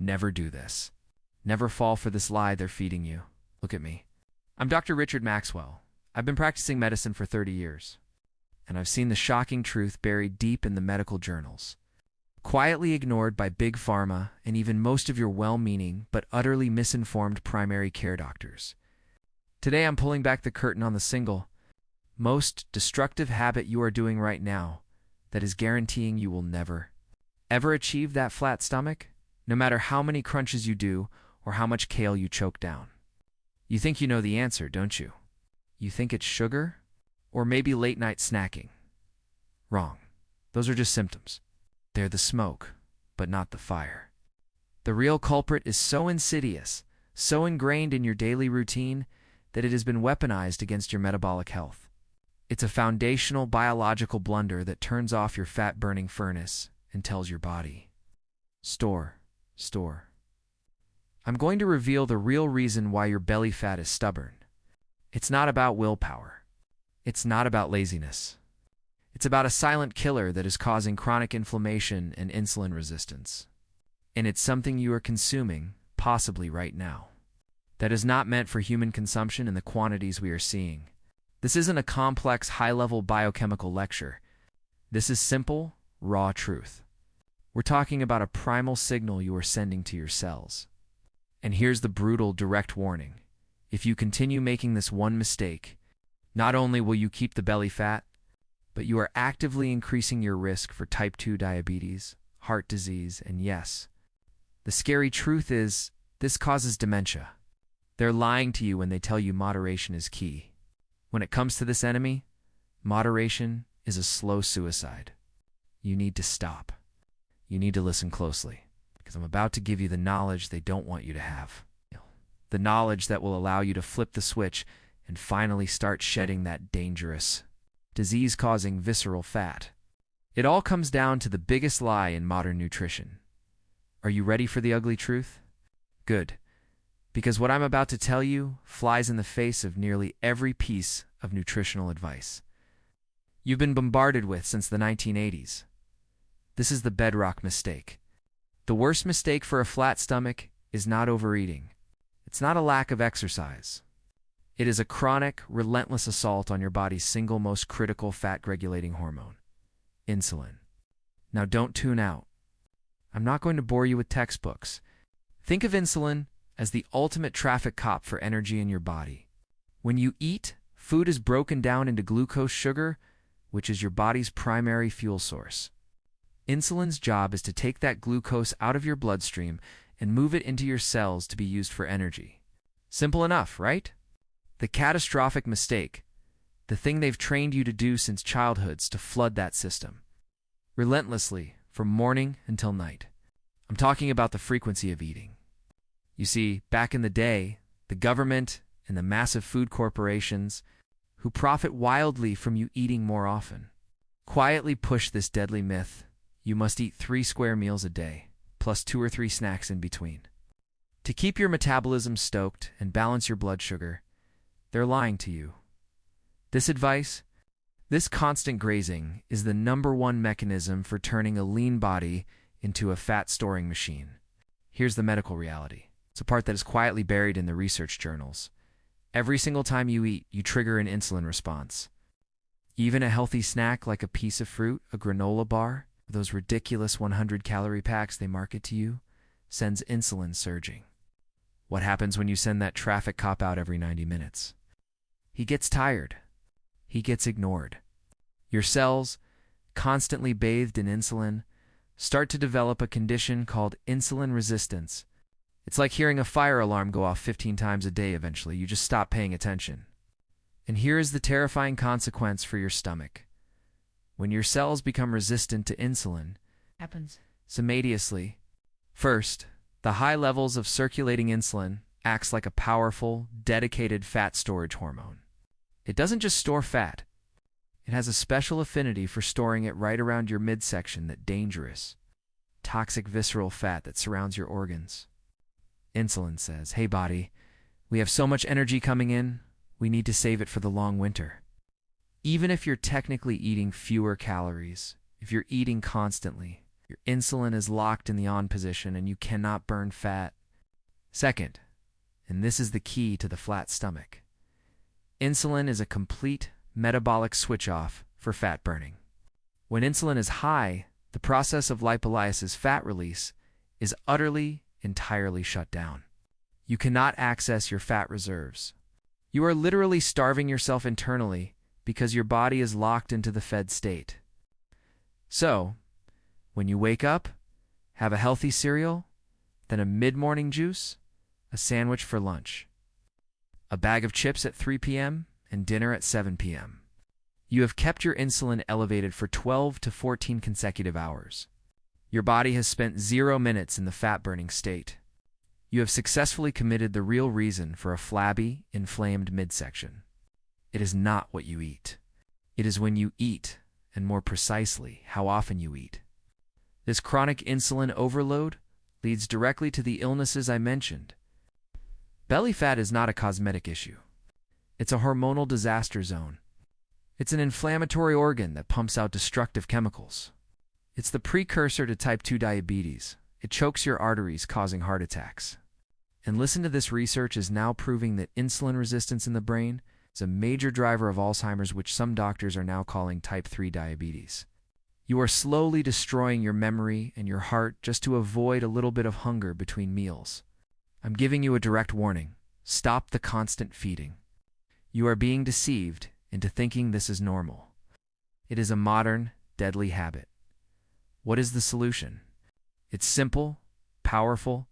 Never do this. Never fall for this lie they're feeding you. Look at me. I'm Dr. Richard Maxwell. I've been practicing medicine for 30 years, and I've seen the shocking truth buried deep in the medical journals, quietly ignored by big pharma and even most of your well-meaning but utterly misinformed primary care doctors. Today I'm pulling back the curtain on the single, most destructive habit you are doing right now that is guaranteeing you will never, ever achieve that flat stomach, no matter how many crunches you do or how much kale you choke down. You think you know the answer, don't you? You think it's sugar? Or maybe late-night snacking? Wrong. Those are just symptoms. They're the smoke, but not the fire. The real culprit is so insidious, so ingrained in your daily routine, that it has been weaponized against your metabolic health. It's a foundational biological blunder that turns off your fat-burning furnace and tells your body, store. I'm going to reveal the real reason why your belly fat is stubborn. It's not about willpower. It's not about laziness. It's about a silent killer that is causing chronic inflammation and insulin resistance. And it's something you are consuming, possibly right now. That is not meant for human consumption in the quantities we are seeing. This isn't a complex, high-level biochemical lecture. This is simple, raw truth. We're talking about a primal signal you are sending to your cells. And here's the brutal, direct warning. If you continue making this one mistake, not only will you keep the belly fat, but you are actively increasing your risk for type 2 diabetes, heart disease, and yes, the scary truth is this causes dementia. They're lying to you when they tell you moderation is key. When it comes to this enemy, moderation is a slow suicide. You need to stop. You need to listen closely, because I'm about to give you the knowledge they don't want you to have. The knowledge that will allow you to flip the switch and finally start shedding that dangerous, disease-causing visceral fat. It all comes down to the biggest lie in modern nutrition. Are you ready for the ugly truth? Good, because what I'm about to tell you flies in the face of nearly every piece of nutritional advice you've been bombarded with since the 1980s. This is the bedrock mistake. The worst mistake for a flat stomach is not overeating. It's not a lack of exercise. It is a chronic, relentless assault on your body's single most critical fat-regulating hormone, insulin. Now don't tune out. I'm not going to bore you with textbooks. Think of insulin as the ultimate traffic cop for energy in your body. When you eat, food is broken down into glucose sugar, which is your body's primary fuel source. Insulin's job is to take that glucose out of your bloodstream and move it into your cells to be used for energy. Simple enough, right? The catastrophic mistake, the thing they've trained you to do since childhood, is to flood that system, relentlessly, from morning until night. I'm talking about the frequency of eating. You see, back in the day, the government and the massive food corporations, who profit wildly from you eating more often, quietly push this deadly myth: you must eat 3 square meals a day, plus 2 or 3 snacks in between. To keep your metabolism stoked and balance your blood sugar, they're lying to you. This advice, this constant grazing, is the #1 mechanism for turning a lean body into a fat-storing machine. Here's the medical reality. It's a part that is quietly buried in the research journals. Every single time you eat, you trigger an insulin response. Even a healthy snack like a piece of fruit, a granola bar, those ridiculous 100-calorie packs they market to you, sends insulin surging. What happens when you send that traffic cop out every 90 minutes? He gets tired. He gets ignored. Your cells, constantly bathed in insulin, start to develop a condition called insulin resistance. It's like hearing a fire alarm go off 15 times a day eventually. You just stop paying attention. And here is the terrifying consequence for your stomach. When your cells become resistant to insulin, Happens. simultaneously, first, the high levels of circulating insulin acts like a powerful, dedicated fat storage hormone. It doesn't just store fat. It has a special affinity for storing it right around your midsection, that dangerous, toxic visceral fat that surrounds your organs. Insulin says, hey body, we have so much energy coming in, we need to save it for the long winter. Even if you're technically eating fewer calories, if you're eating constantly, Your insulin is locked in the on position and you cannot burn fat. Second, and this is the key to the flat stomach, insulin is a complete metabolic switch-off for fat burning. When insulin is high, the process of lipolysis fat release is entirely shut down. You cannot access your fat reserves. You are literally starving yourself internally because your body is locked into the fed state. So, when you wake up, have a healthy cereal, then a mid-morning juice, a sandwich for lunch, a bag of chips at 3 p.m., and dinner at 7 p.m. You have kept your insulin elevated for 12 to 14 consecutive hours. Your body has spent 0 minutes in the fat-burning state. You have successfully committed the real reason for a flabby, inflamed midsection. It is not what you eat. It is when you eat, and more precisely, how often you eat. This chronic insulin overload leads directly to the illnesses I mentioned. Belly fat is not a cosmetic issue. It's a hormonal disaster zone. It's an inflammatory organ that pumps out destructive chemicals. It's the precursor to type 2 diabetes. It chokes your arteries, causing heart attacks. And listen to this, research is now proving that insulin resistance in the brain is a major driver of Alzheimer's, which some doctors are now calling type 3 diabetes. You are slowly destroying your memory and your heart just to avoid a little bit of hunger between meals. I'm giving you a direct warning. Stop the constant feeding. You are being deceived into thinking this is normal. It is a modern, deadly habit. What is the solution? It's simple, powerful,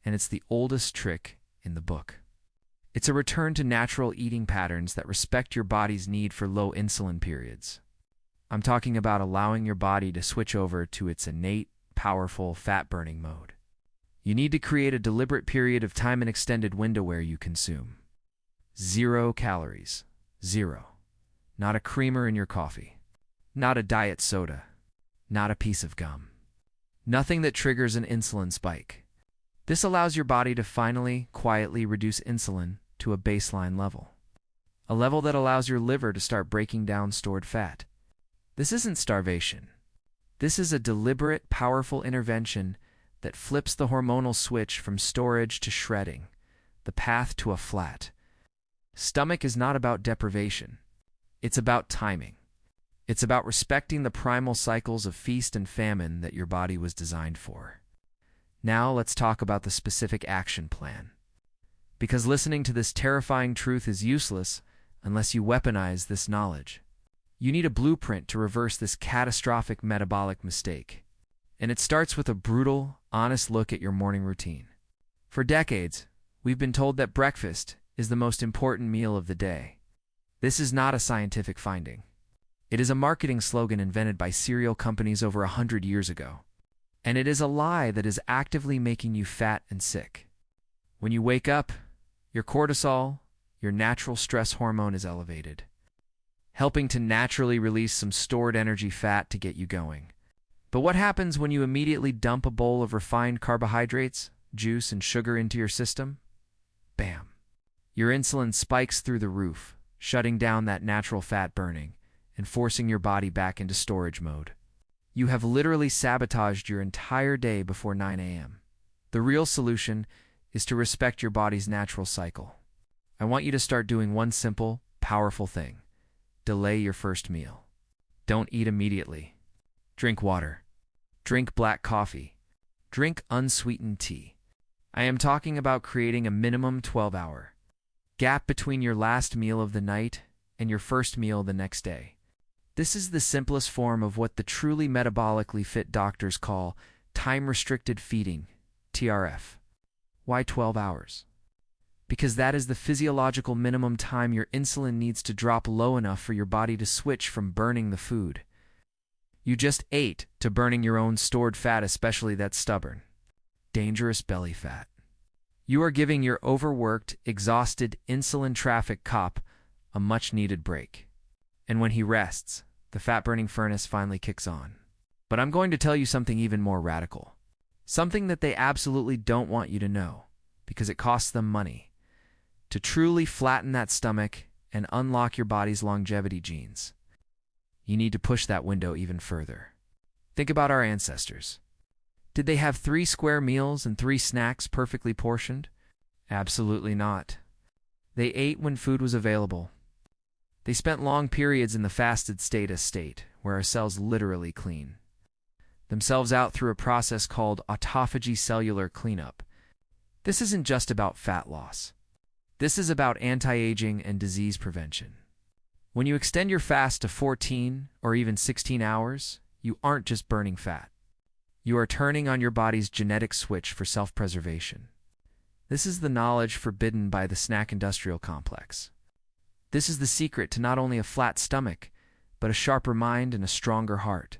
and it's the oldest trick in the book. It's a return to natural eating patterns that respect your body's need for low insulin periods. I'm talking about allowing your body to switch over to its innate, powerful, fat-burning mode. You need to create a deliberate period of time and extended window where you consume 0 calories. 0. Not a creamer in your coffee. Not a diet soda. Not a piece of gum. Nothing that triggers an insulin spike. This allows your body to finally, quietly reduce insulin to a baseline level. A level that allows your liver to start breaking down stored fat. This isn't starvation. This is a deliberate, powerful intervention that flips the hormonal switch from storage to shredding, the path to a flat stomach is not about deprivation. It's about timing. It's about respecting the primal cycles of feast and famine that your body was designed for. Now let's talk about the specific action plan. Because listening to this terrifying truth is useless unless you weaponize this knowledge. You need a blueprint to reverse this catastrophic metabolic mistake. And it starts with a brutal, honest look at your morning routine. For decades, we've been told that breakfast is the most important meal of the day. This is not a scientific finding. It is a marketing slogan invented by cereal companies over 100 years ago. And it is a lie that is actively making you fat and sick. When you wake up, your cortisol, your natural stress hormone, is elevated, helping to naturally release some stored energy fat to get you going. But what happens when you immediately dump a bowl of refined carbohydrates, juice, and sugar into your system? Bam! Your insulin spikes through the roof, shutting down that natural fat burning and forcing your body back into storage mode. You have literally sabotaged your entire day before 9 a.m. The real solution is to respect your body's natural cycle. I want you to start doing one simple, powerful thing. Delay your first meal. Don't eat immediately. Drink water. Drink black coffee. Drink unsweetened tea. I am talking about creating a minimum 12-hour gap between your last meal of the night and your first meal the next day. This is the simplest form of what the truly metabolically fit doctors call time-restricted feeding, TRF. Why 12 hours? Because that is the physiological minimum time your insulin needs to drop low enough for your body to switch from burning the food you just ate to burning your own stored fat, especially that stubborn, dangerous belly fat. You are giving your overworked, exhausted, insulin-trafficked cop a much-needed break. And when he rests, the fat-burning furnace finally kicks on. But I'm going to tell you something even more radical. Something that they absolutely don't want you to know, because it costs them money. To truly flatten that stomach and unlock your body's longevity genes, you need to push that window even further. Think about our ancestors. Did they have 3 square meals and 3 snacks perfectly portioned? Absolutely not. They ate when food was available. They spent long periods in the fasted state, where our cells literally clean themselves out through a process called autophagy cellular cleanup. This isn't just about fat loss. This is about anti-aging and disease prevention. When you extend your fast to 14 or even 16 hours, you aren't just burning fat. You are turning on your body's genetic switch for self-preservation. This is the knowledge forbidden by the snack industrial complex. This is the secret to not only a flat stomach, but a sharper mind and a stronger heart.